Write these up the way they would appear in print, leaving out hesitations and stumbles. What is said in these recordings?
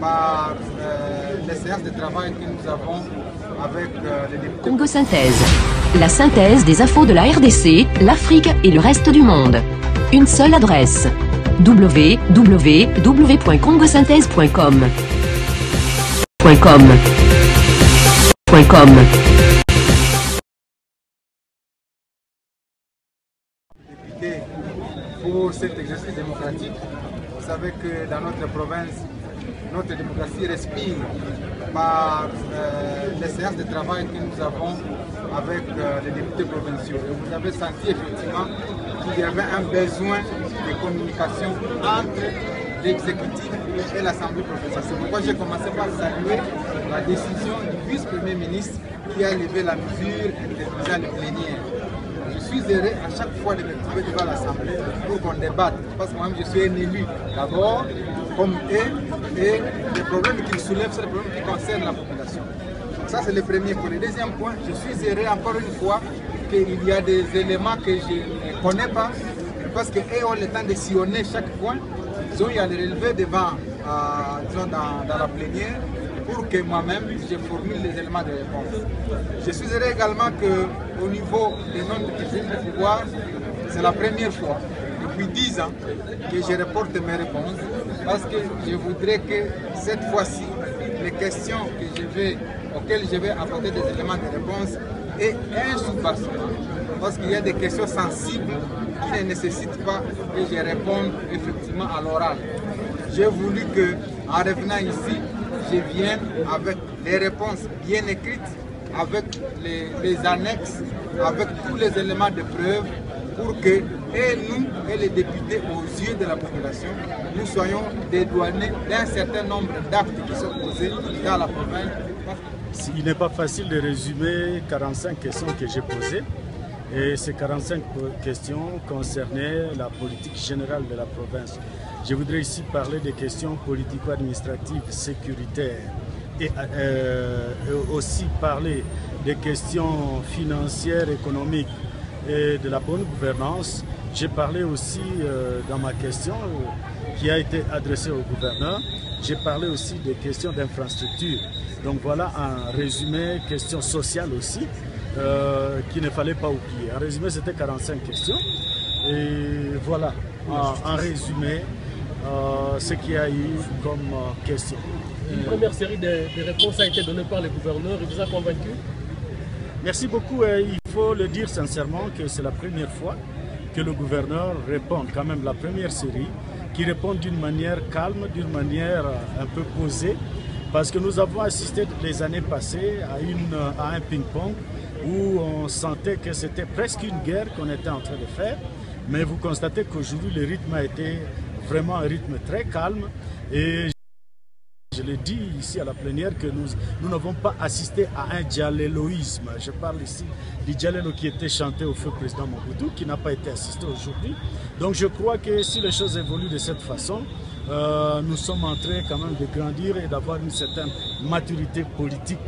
par les séances de travail que nous avons avec les députés. Congo Synthèse. La synthèse des infos de la RDC, l'Afrique et le reste du monde. Une seule adresse. www.congosynthèse.com. Députés pour cet exercice démocratique. Vous savez que dans notre province, notre démocratie respire par les séances de travail que nous avons avec les députés provinciaux. Et vous avez senti effectivement qu'il y avait un besoin de communication entre l'exécutif et l'Assemblée provinciale. C'est pourquoi j'ai commencé par saluer la décision du vice-premier ministre qui a levé la mesure interdisant les plénières. Je suis heureux à chaque fois de me trouver devant l'Assemblée pour qu'on débatte, parce que moi-même je suis un élu d'abord, comme eux, et les problèmes qu'ils soulèvent, c'est les problèmes qui concernent la population. Donc ça c'est le premier point. Le deuxième point, je suis heureux encore une fois qu'il y a des éléments que je ne connais pas, parce qu'eux ont le temps de sillonner chaque point, ils ont eu à les relever devant, disons dans la plénière, pour que moi-même je formule les éléments de réponse. Je suis heureux également qu'au niveau des nombres de pouvoir, c'est la première fois depuis 10 ans que je reporte mes réponses, parce que je voudrais que cette fois-ci, les questions auxquelles je vais apporter des éléments de réponse aient un soubassement, parce qu'il y a des questions sensibles qui ne nécessitent pas que je réponde effectivement à l'oral. J'ai voulu qu'en revenant ici, je vienne avec les réponses bien écrites, avec les annexes, avec tous les éléments de preuve pour que, et nous, et les députés aux yeux de la population, nous soyons dédouanés d'un certain nombre d'actes qui sont posés dans la province. Il n'est pas facile de résumer 45 questions que j'ai posées. Et ces 45 questions concernaient la politique générale de la province. Je voudrais ici parler des questions politico-administratives, sécuritaires et aussi parler des questions financières, économiques et de la bonne gouvernance. J'ai parlé aussi dans ma question qui a été adressée au gouverneur, j'ai parlé aussi des questions d'infrastructure. Donc voilà un résumé, questions sociales aussi, qu'il ne fallait pas oublier. En résumé, c'était 45 questions. Et voilà, en résumé, ce qu'il y a eu comme question. Une première série de réponses a été donnée par le gouverneur. Il vous a convaincu? Merci beaucoup. Il faut le dire sincèrement que c'est la première fois que le gouverneur répond, quand même la première série, qui répond d'une manière calme, d'une manière un peu posée, parce que nous avons assisté les années passées à un ping-pong où on sentait que c'était presque une guerre qu'on était en train de faire, mais vous constatez qu'aujourd'hui le rythme a été vraiment un rythme très calme et je l'ai dit ici à la plénière que nous n'avons pas assisté à un dialléloïsme. Je parle ici du diallélo qui était chanté au feu président Mobutu, qui n'a pas été assisté aujourd'hui. Donc je crois que si les choses évoluent de cette façon, nous sommes en train quand même de grandir et d'avoir une certaine maturité politique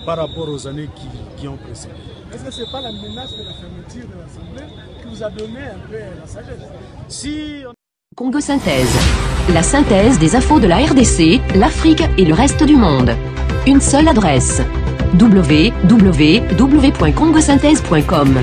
par rapport aux années qui ont précédé. Est-ce que ce n'est pas la menace de la fermeture de l'Assemblée qui vous a donné un peu la sagesse? Congo Synthèse. La synthèse des infos de la RDC, l'Afrique et le reste du monde. Une seule adresse. www.congosynthèse.com.